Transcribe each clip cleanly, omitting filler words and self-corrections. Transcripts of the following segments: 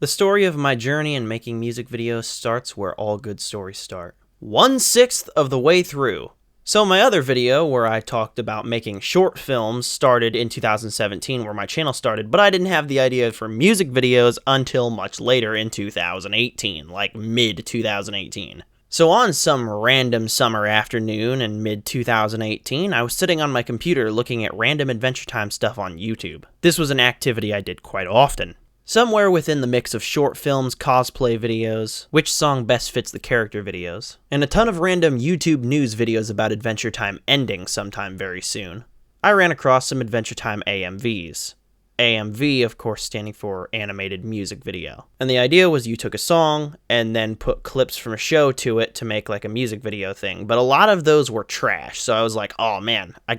The story of my journey in making music videos starts where all good stories start. 1/6 of the way through. So my other video where I talked about making short films started in 2017 where my channel started, but I didn't have the idea for music videos until much later in 2018, like mid-2018. So on some random summer afternoon in mid-2018, I was sitting on my computer looking at random Adventure Time stuff on YouTube. This was an activity I did quite often. Somewhere within the mix of short films, cosplay videos, which song best fits the character videos, and a ton of random YouTube news videos about Adventure Time ending sometime very soon, I ran across some Adventure Time AMVs. AMV, of course, standing for Animated Music Video. And the idea was you took a song and then put clips from a show to it to make like a music video thing. But a lot of those were trash, so I was like, oh man, I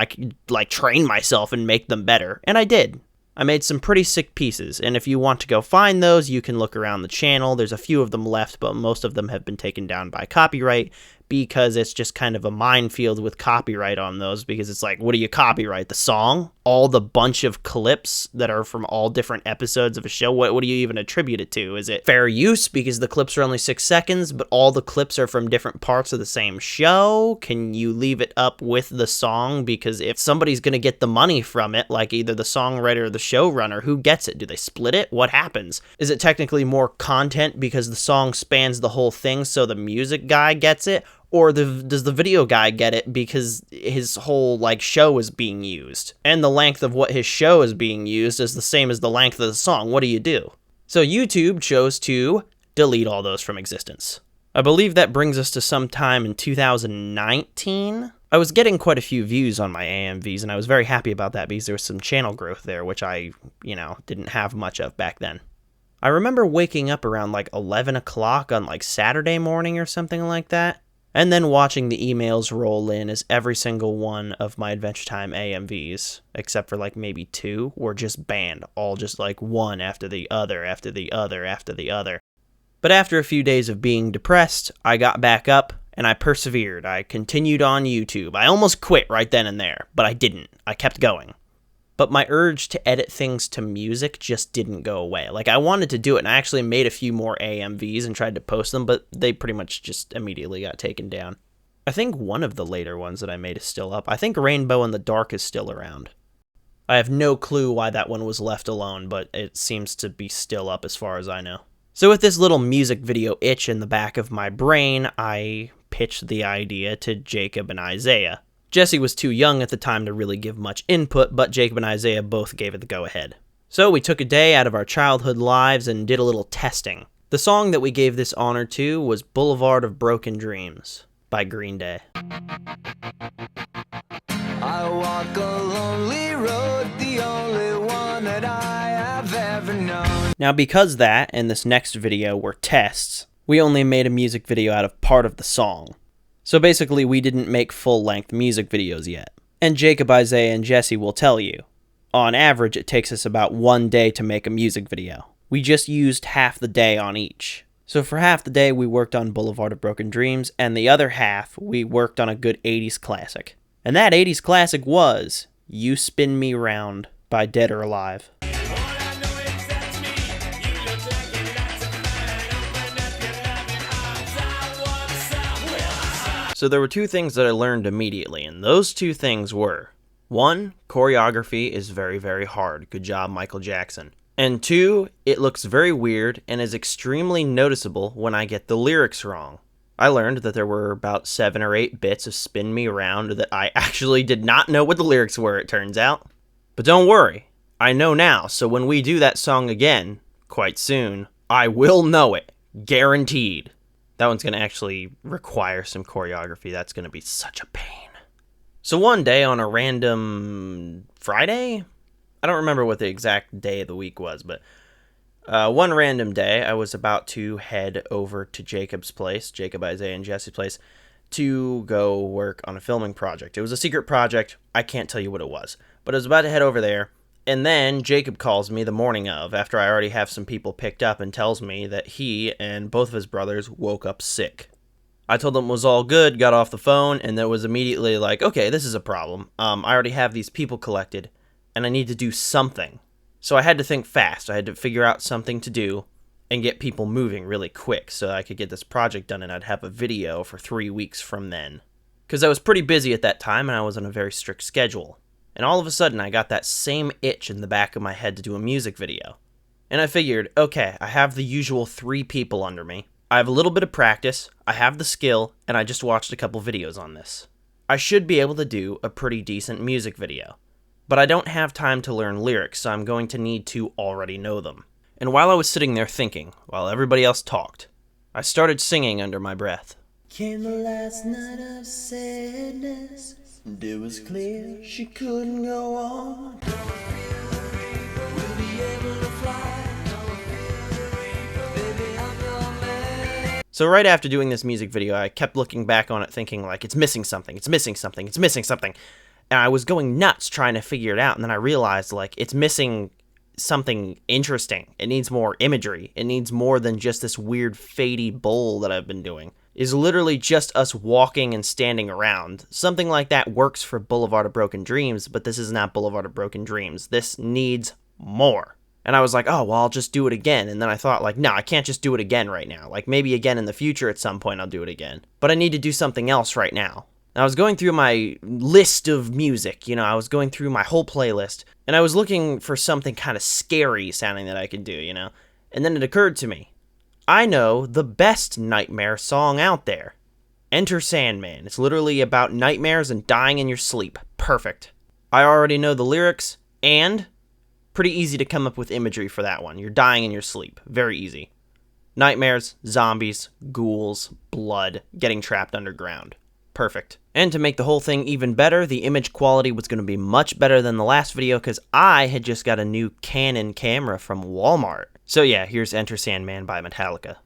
could like train myself and make them better. And I did. I made some pretty sick pieces, and if you want to go find those, you can look around the channel. There's a few of them left, but most of them have been taken down by copyright because it's just kind of a minefield with copyright on those, because it's like, what do you copyright? The song? All the bunch of clips that are from all different episodes of a show? What do you even attribute it to? Is it fair use because the clips are only 6 seconds, but all the clips are from different parts of the same show? Can you leave it up with the song? Because if somebody's going to get the money from it, like either the songwriter or the showrunner, who gets it? Do they split it? What happens? Is it technically more content because the song spans the whole thing so the music guy gets it? Or does the video guy get it because his whole like show is being used? And the length of what his show is being used is the same as the length of the song. What do you do? So YouTube chose to delete all those from existence. I believe that brings us to sometime in 2019. I was getting quite a few views on my AMVs, and I was very happy about that because there was some channel growth there, which I, didn't have much of back then. I remember waking up around like 11 o'clock on like Saturday morning or something like that, and then watching the emails roll in as every single one of my Adventure Time AMVs, except for like maybe 2, were just banned, all just like one after the other, after the other, after the other. But after a few days of being depressed, I got back up and I persevered. I continued on YouTube. I almost quit right then and there, but I didn't. I kept going. But my urge to edit things to music just didn't go away. Like, I wanted to do it, and I actually made a few more AMVs and tried to post them, but they pretty much just immediately got taken down. I think one of the later ones that I made is still up. I think Rainbow in the Dark is still around. I have no clue why that one was left alone, but it seems to be still up as far as I know. So with this little music video itch in the back of my brain, I pitched the idea to Jacob and Isaiah. Jesse was too young at the time to really give much input, but Jacob and Isaiah both gave it the go-ahead. So we took a day out of our childhood lives and did a little testing. The song that we gave this honor to was Boulevard of Broken Dreams by Green Day. I walk a lonely road, the only one that I have ever known. Now because that and this next video were tests, we only made a music video out of part of the song. So basically, we didn't make full-length music videos yet. And Jacob, Isaiah, and Jesse will tell you, on average, it takes us about 1 day to make a music video. We just used half the day on each. So for half the day, we worked on Boulevard of Broken Dreams, and the other half, we worked on a good 80s classic. And that 80s classic was You Spin Me Round by Dead or Alive. So there were 2 things that I learned immediately, and those 2 things were, 1, choreography is very, very hard. Good job, Michael Jackson. And 2, it looks very weird and is extremely noticeable when I get the lyrics wrong. I learned that there were about 7 or 8 bits of Spin Me Around that I actually did not know what the lyrics were, it turns out. But don't worry, I know now, so when we do that song again, quite soon, I will know it. Guaranteed. That one's going to actually require some choreography. That's going to be such a pain. So one day on a random Friday? I don't remember what the exact day of the week was, but one random day I was about to head over to Jacob's place, Jacob, Isaiah, and Jesse's place, to go work on a filming project. It was a secret project. I can't tell you what it was, but I was about to head over there. And then Jacob calls me the morning of, after I already have some people picked up, and tells me that he and both of his brothers woke up sick. I told him it was all good, got off the phone, and that was immediately like, okay, this is a problem. I already have these people collected, and I need to do something. So I had to think fast. I had to figure out something to do and get people moving really quick so I could get this project done and I'd have a video for 3 weeks from then. Because I was pretty busy at that time and I was on a very strict schedule. And all of a sudden I got that same itch in the back of my head to do a music video. And I figured, okay, I have the usual 3 people under me. I have a little bit of practice, I have the skill, and I just watched a couple videos on this. I should be able to do a pretty decent music video. But I don't have time to learn lyrics, so I'm going to need to already know them. And while I was sitting there thinking, while everybody else talked, I started singing under my breath. Came the last night of sadness, and it was clear she couldn't go on. So right after doing this music video, I kept looking back on it thinking like, it's missing something, it's missing something, it's missing something. And I was going nuts trying to figure it out, and then I realized like, it's missing something interesting. It needs more imagery. It needs more than just this weird fadey bowl that I've been doing. It's literally just us walking and standing around. Something like that works for Boulevard of Broken Dreams, but this is not Boulevard of Broken Dreams. This needs more. And I was like, oh, well, I'll just do it again. And then I thought, like, no, I can't just do it again right now. Like, maybe again in the future at some point I'll do it again. But I need to do something else right now. And I was going through my list of music, I was going through my whole playlist. And I was looking for something kind of scary sounding that I could do, And then it occurred to me, I know the best nightmare song out there. Enter Sandman. It's literally about nightmares and dying in your sleep. Perfect. I already know the lyrics, and pretty easy to come up with imagery for that one. You're dying in your sleep. Very easy. Nightmares, zombies, ghouls, blood, getting trapped underground. Perfect. And to make the whole thing even better, the image quality was going to be much better than the last video because I had just got a new Canon camera from Walmart. So yeah, here's Enter Sandman by Metallica.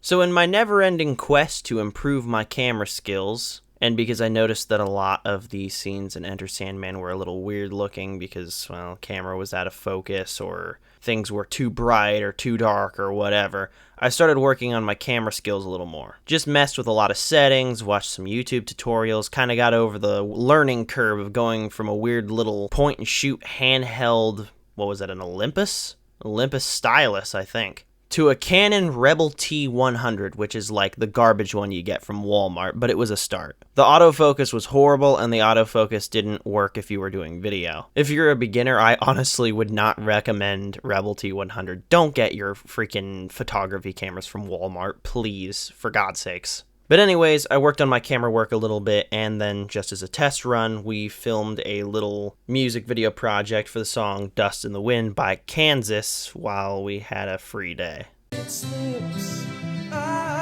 So in my never-ending quest to improve my camera skills, and because I noticed that a lot of the scenes in Enter Sandman were a little weird looking because, well, camera was out of focus or things were too bright or too dark or whatever, I started working on my camera skills a little more. Just messed with a lot of settings, watched some YouTube tutorials, kind of got over the learning curve of going from a weird little point-and-shoot handheld, what was it, an Olympus? Olympus stylus, I think, to a Canon Rebel T100, which is like the garbage one you get from Walmart, but it was a start. The autofocus was horrible, and the autofocus didn't work if you were doing video. If you're a beginner, I honestly would not recommend Rebel T100. Don't get your freaking photography cameras from Walmart, please, for God's sakes. But anyways, I worked on my camera work a little bit, and then just as a test run, we filmed a little music video project for the song Dust in the Wind by Kansas while we had a free day. It slips away.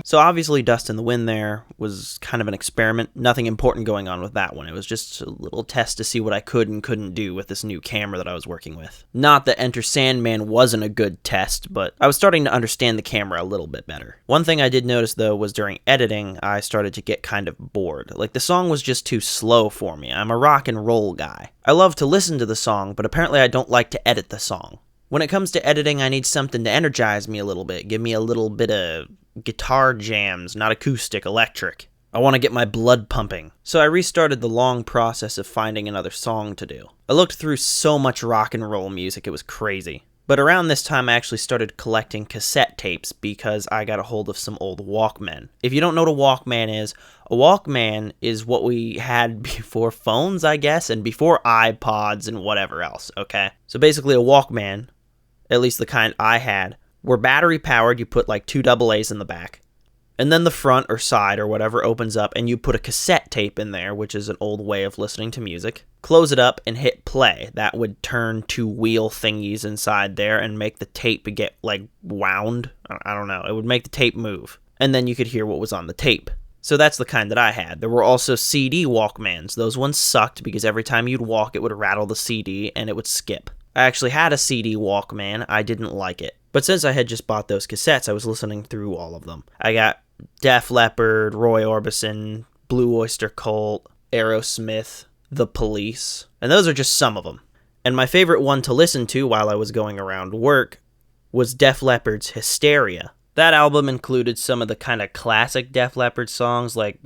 So obviously Dust in the Wind there was kind of an experiment. Nothing important going on with that one. It was just a little test to see what I could and couldn't do with this new camera that I was working with. Not that Enter Sandman wasn't a good test, but I was starting to understand the camera a little bit better. One thing I did notice though was during editing, I started to get kind of bored. Like the song was just too slow for me. I'm a rock and roll guy. I love to listen to the song, but apparently I don't like to edit the song. When it comes to editing, I need something to energize me a little bit, give me a little bit of guitar jams, not acoustic, electric. I want to get my blood pumping. So I restarted the long process of finding another song to do. I looked through so much rock and roll music, it was crazy. But around this time, I actually started collecting cassette tapes because I got a hold of some old Walkmen. If you don't know what a Walkman is what we had before phones, I guess, and before iPods and whatever else, okay? So basically a Walkman, at least the kind I had, were battery powered. You put like 2 AA's in the back. And then the front or side or whatever opens up and you put a cassette tape in there, which is an old way of listening to music. Close it up and hit play. That would turn 2 wheel thingies inside there and make the tape get like wound. I don't know. It would make the tape move. And then you could hear what was on the tape. So that's the kind that I had. There were also CD Walkmans. Those ones sucked because every time you'd walk it would rattle the CD and it would skip. I actually had a CD Walkman. I didn't like it. But since I had just bought those cassettes, I was listening through all of them. I got Def Leppard, Roy Orbison, Blue Oyster Cult, Aerosmith, The Police, and those are just some of them. And my favorite one to listen to while I was going around work was Def Leppard's Hysteria. That album included some of the kind of classic Def Leppard songs like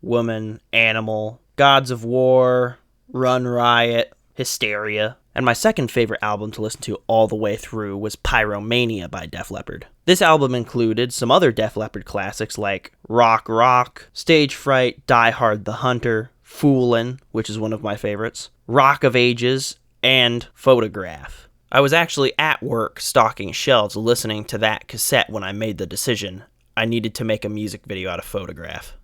Woman, Animal, Gods of War, Run Riot, Hysteria. And my second favorite album to listen to all the way through was Pyromania by Def Leppard. This album included some other Def Leppard classics like Rock Rock, Stage Fright, Die Hard the Hunter, Foolin', which is one of my favorites, Rock of Ages, and Photograph. I was actually at work stocking shelves listening to that cassette when I made the decision I needed to make a music video out of Photograph.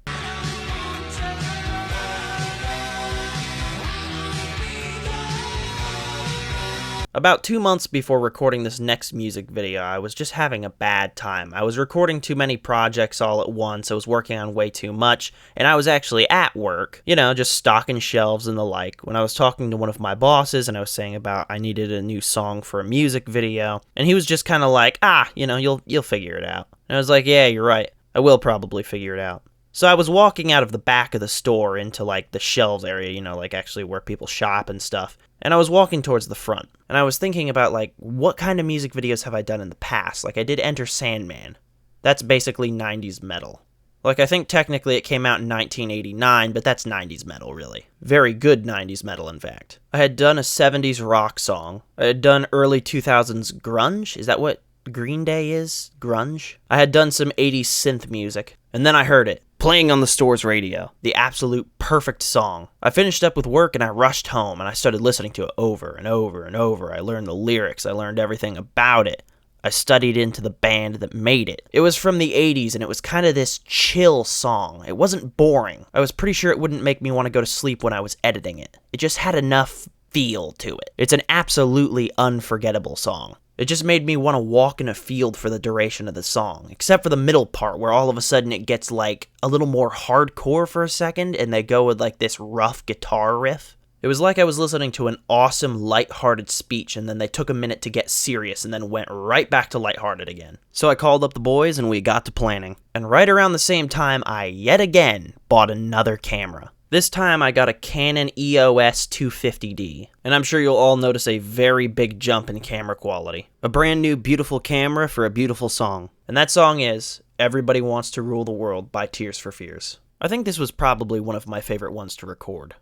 About 2 months before recording this next music video, I was just having a bad time. I was recording too many projects all at once, I was working on way too much, and I was actually at work, just stocking shelves and the like, when I was talking to one of my bosses and I was saying about I needed a new song for a music video, and he was just kind of like, you'll figure it out. And I was like, yeah, you're right, I will probably figure it out. So I was walking out of the back of the store into the shelves area, actually where people shop and stuff. And I was walking towards the front. And I was thinking about what kind of music videos have I done in the past? I did Enter Sandman. That's basically 90s metal. I think technically it came out in 1989, but that's 90s metal, really. Very good 90s metal, in fact. I had done a 70s rock song. I had done early 2000s grunge. Is that what Green Day is? Grunge? I had done some 80s synth music. And then I heard it, playing on the store's radio. The absolute perfect song. I finished up with work and I rushed home and I started listening to it over and over and over. I learned the lyrics. I learned everything about it. I studied into the band that made it. It was from the 80s and it was kind of this chill song. It wasn't boring. I was pretty sure it wouldn't make me want to go to sleep when I was editing it. It just had enough feel to it. It's an absolutely unforgettable song. It just made me want to walk in a field for the duration of the song, except for the middle part where all of a sudden it gets a little more hardcore for a second and they go with this rough guitar riff. It was like I was listening to an awesome lighthearted speech and then they took a minute to get serious and then went right back to lighthearted again. So I called up the boys and we got to planning. And right around the same time I yet again bought another camera. This time I got a Canon EOS 250D, and I'm sure you'll all notice a very big jump in camera quality. A brand new beautiful camera for a beautiful song. And that song is Everybody Wants to Rule the World by Tears for Fears. I think this was probably one of my favorite ones to record.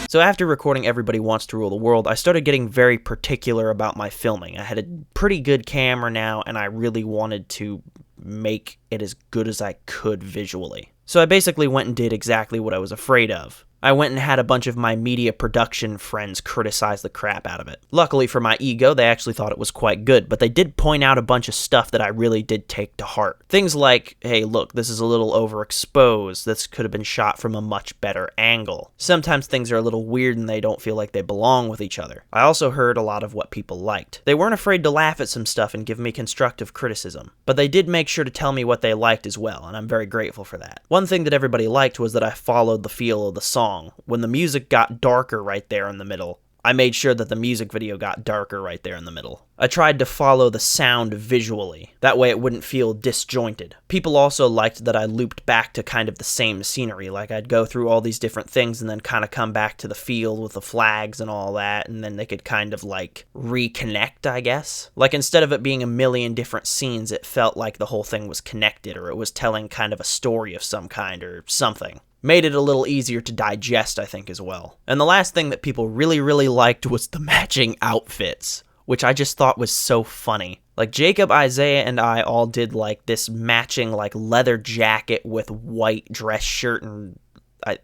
So after recording Everybody Wants to Rule the World, I started getting very particular about my filming. I had a pretty good camera now, and I really wanted to make it as good as I could visually. So I basically went and did exactly what I was afraid of. I went and had a bunch of my media production friends criticize the crap out of it. Luckily for my ego, they actually thought it was quite good, but they did point out a bunch of stuff that I really did take to heart. Things like, hey, look, this is a little overexposed. This could have been shot from a much better angle. Sometimes things are a little weird and they don't feel like they belong with each other. I also heard a lot of what people liked. They weren't afraid to laugh at some stuff and give me constructive criticism, but they did make sure to tell me what they liked as well, and I'm very grateful for that. One thing that everybody liked was that I followed the feel of the song. When the music got darker right there in the middle, I made sure that the music video got darker right there in the middle. I tried to follow the sound visually. That way it wouldn't feel disjointed. People also liked that I looped back to kind of the same scenery. I'd go through all these different things and then kind of come back to the field with the flags and all that, and then they could kind of reconnect, I guess. Instead of it being a million different scenes, it felt like the whole thing was connected, or it was telling kind of a story of some kind or something. Made it a little easier to digest, I think, as well. And the last thing that people really, really liked was the matching outfits, which I just thought was so funny. Jacob, Isaiah, and I all did this matching leather jacket with white dress shirt and...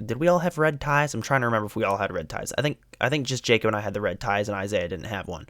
did we all have red ties? I'm trying to remember if we all had red ties. I think just Jacob and I had the red ties and Isaiah didn't have one.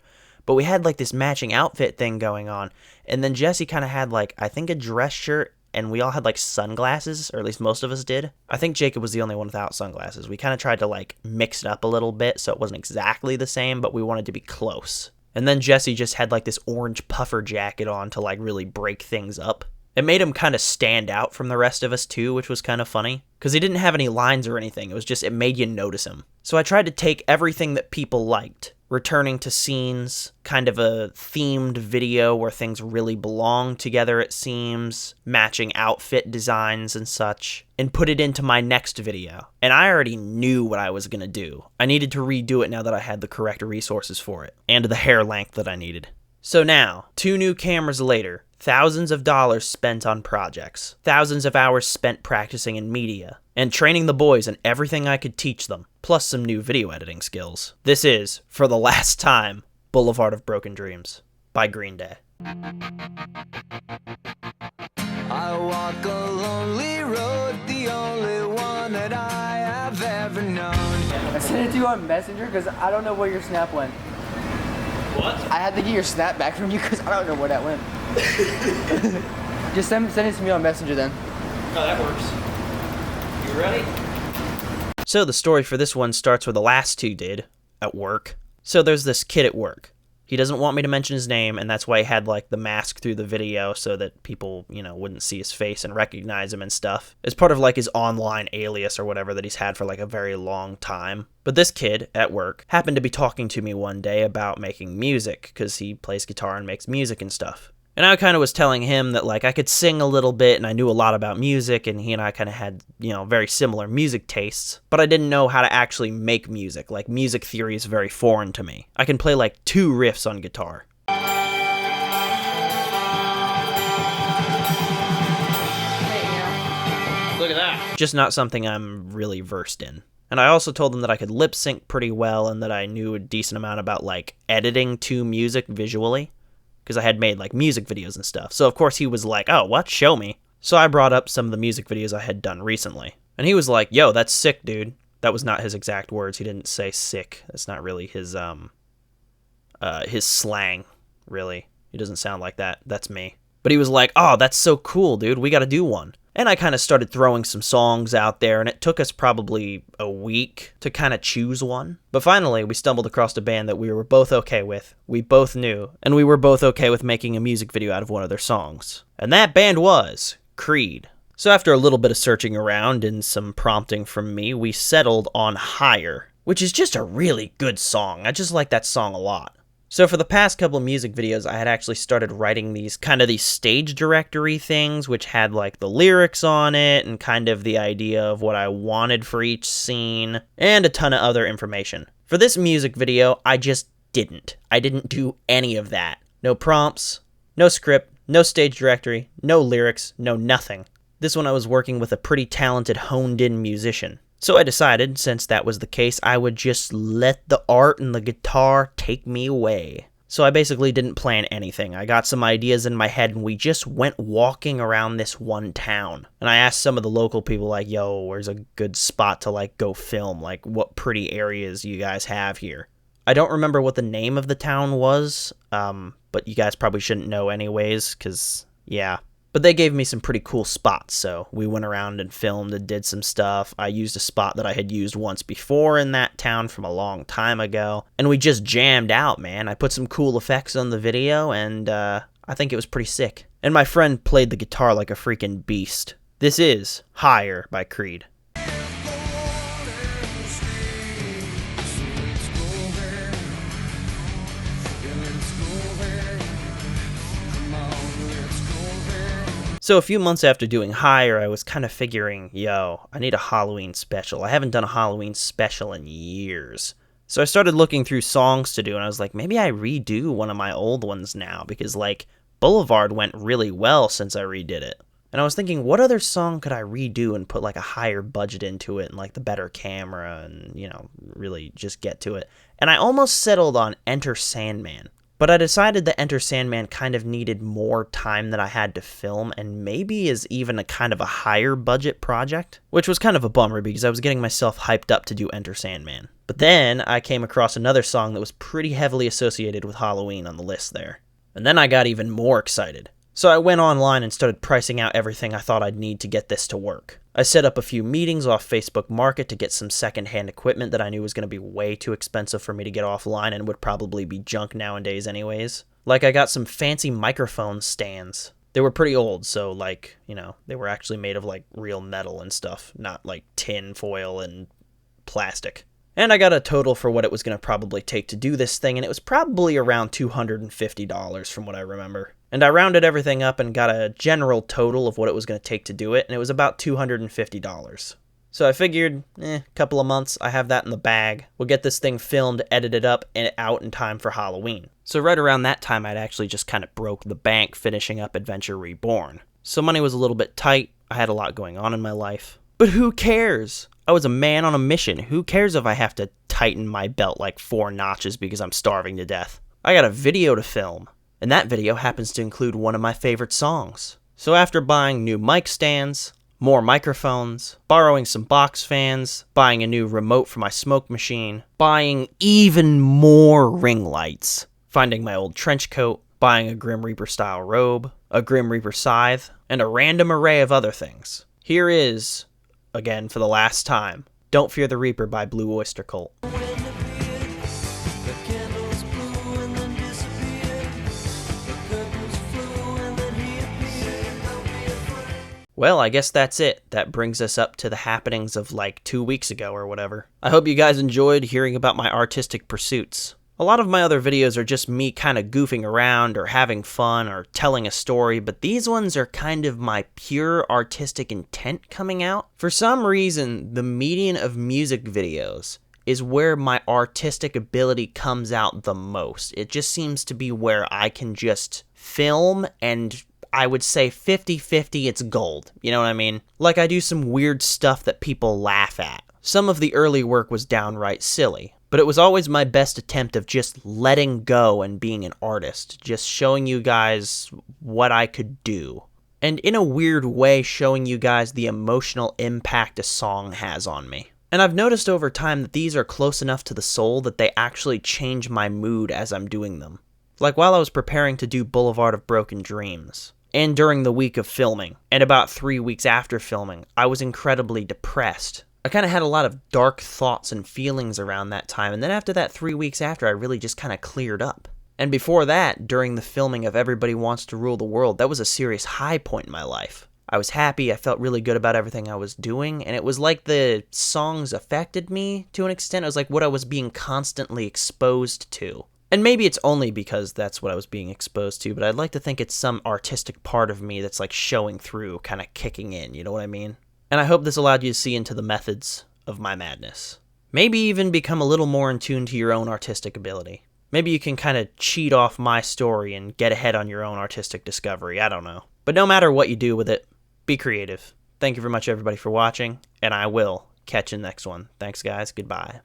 But we had this matching outfit thing going on. And then Jesse kind of had I think a dress shirt, and we all had sunglasses, or at least most of us did. I think Jacob was the only one without sunglasses. We kind of tried to mix it up a little bit so it wasn't exactly the same, but we wanted to be close. And then Jesse just had this orange puffer jacket on to really break things up. It made him kind of stand out from the rest of us too, which was kind of funny. Because he didn't have any lines or anything. It was just, it made you notice him. So I tried to take everything that people liked, returning to scenes, kind of a themed video where things really belong together, it seems, matching outfit designs and such, and put it into my next video. And I already knew what I was going to do. I needed to redo it now that I had the correct resources for it, and the hair length that I needed. So now, 2 new cameras later, thousands of dollars spent on projects, thousands of hours spent practicing in media, and training the boys in everything I could teach them, plus some new video editing skills. This is, for the last time, Boulevard of Broken Dreams by Green Day. I walk a lonely road, the only one that I have ever known. I sent it to you on Messenger because I don't know where your snap went. What? I had to get your snap back from you because I don't know where that went. Just send it to me on Messenger then. Oh, that works. You ready? So the story for this one starts where the last two did, at work. So there's this kid at work. He doesn't want me to mention his name, and that's why he had, like, the mask through the video so that people, wouldn't see his face and recognize him and stuff. It's part of, like, his online alias or whatever that he's had for, like, a very long time. But this kid, at work, happened to be talking to me one day about making music, because he plays guitar and makes music and stuff. And I kind of was telling him that, like, I could sing a little bit and I knew a lot about music, and he and I kind of had, very similar music tastes, but I didn't know how to actually make music. Like, music theory is very foreign to me. I can play, like, 2 riffs on guitar. Look at that. Just not something I'm really versed in. And I also told him that I could lip sync pretty well and that I knew a decent amount about, like, editing to music visually, because I had made, like, music videos and stuff. So, of course, he was like, oh, what? Show me. So I brought up some of the music videos I had done recently. And he was like, yo, that's sick, dude. That was not his exact words. He didn't say sick. That's not really his slang, really. He doesn't sound like that. That's me. But he was like, oh, that's so cool, dude. We got to do one. And I kind of started throwing some songs out there, and it took us probably a week to kind of choose one. But finally, we stumbled across a band that we were both okay with, we both knew, and we were both okay with making a music video out of one of their songs. And that band was Creed. So after a little bit of searching around and some prompting from me, we settled on Higher, which is just a really good song. I just like that song a lot. So for the past couple of music videos, I had actually started writing these stage directory things, which had, like, the lyrics on it and kind of the idea of what I wanted for each scene, and a ton of other information. For this music video, I just didn't. I didn't do any of that. No prompts, no script, no stage directory, no lyrics, no nothing. This one I was working with a pretty talented, honed-in musician. So I decided, since that was the case, I would just let the art and the guitar take me away. So I basically didn't plan anything. I got some ideas in my head, and we just went walking around this one town. And I asked some of the local people, like, yo, where's a good spot to, like, go film? Like, what pretty areas you guys have here? I don't remember what the name of the town was, but you guys probably shouldn't know anyways, because, yeah. But they gave me some pretty cool spots, so we went around and filmed and did some stuff. I used a spot that I had used once before in that town from a long time ago, and we just jammed out, man. I put some cool effects on the video, and I think it was pretty sick. And my friend played the guitar like a freaking beast. This is Higher by Creed. So a few months after doing Higher, I was kind of figuring, yo, I need a Halloween special. I haven't done a Halloween special in years. So I started looking through songs to do, and I was like, maybe I redo one of my old ones now, because, like, Boulevard went really well since I redid it. And I was thinking, what other song could I redo and put, like, a higher budget into it and, like, the better camera and, really just get to it. And I almost settled on Enter Sandman. But I decided that Enter Sandman kind of needed more time than I had to film, and maybe is even a kind of a higher budget project, which was kind of a bummer because I was getting myself hyped up to do Enter Sandman. But then I came across another song that was pretty heavily associated with Halloween on the list there. And then I got even more excited. So I went online and started pricing out everything I thought I'd need to get this to work. I set up a few meetings off Facebook Market to get some secondhand equipment that I knew was going to be way too expensive for me to get offline and would probably be junk nowadays anyways. Like, I got some fancy microphone stands. They were pretty old, so, like, they were actually made of, like, real metal and stuff, not, like, tin foil and plastic. And I got a total for what it was going to probably take to do this thing, and it was probably around $250 from what I remember. And I rounded everything up and got a general total of what it was going to take to do it, and it was about $250. So I figured, couple of months, I have that in the bag. We'll get this thing filmed, edited up, and out in time for Halloween. So right around that time, I'd actually just kind of broke the bank finishing up Adventure Reborn. So money was a little bit tight. I had a lot going on in my life. But who cares? I was a man on a mission. Who cares if I have to tighten my belt like 4 notches because I'm starving to death? I got a video to film, and that video happens to include one of my favorite songs. So after buying new mic stands, more microphones, borrowing some box fans, buying a new remote for my smoke machine, buying even more ring lights, finding my old trench coat, buying a Grim Reaper style robe, a Grim Reaper scythe, and a random array of other things. Here is, again for the last time, Don't Fear the Reaper by Blue Oyster Cult. Well, I guess that's it. That brings us up to the happenings of like 2 weeks ago or whatever. I hope you guys enjoyed hearing about my artistic pursuits. A lot of my other videos are just me kind of goofing around or having fun or telling a story, but these ones are kind of my pure artistic intent coming out. For some reason, the median of music videos is where my artistic ability comes out the most. It just seems to be where I can just film, and I would say 50-50 it's gold. You know what I mean? Like, I do some weird stuff that people laugh at. Some of the early work was downright silly, but it was always my best attempt of just letting go and being an artist, just showing you guys what I could do. And in a weird way, showing you guys the emotional impact a song has on me. And I've noticed over time that these are close enough to the soul that they actually change my mood as I'm doing them. Like while I was preparing to do Boulevard of Broken Dreams, and during the week of filming, and about 3 weeks after filming, I was incredibly depressed. I kind of had a lot of dark thoughts and feelings around that time, and then after that 3 weeks after, I really just kind of cleared up. And before that, during the filming of Everybody Wants to Rule the World, that was a serious high point in my life. I was happy, I felt really good about everything I was doing, and it was like the songs affected me to an extent. It was like what I was being constantly exposed to. And maybe it's only because that's what I was being exposed to, but I'd like to think it's some artistic part of me that's like showing through, kind of kicking in, you know what I mean? And I hope this allowed you to see into the methods of my madness. Maybe even become a little more in tune to your own artistic ability. Maybe you can kind of cheat off my story and get ahead on your own artistic discovery, I don't know. But no matter what you do with it, be creative. Thank you very much everybody for watching, and I will catch you in the next one. Thanks guys, goodbye.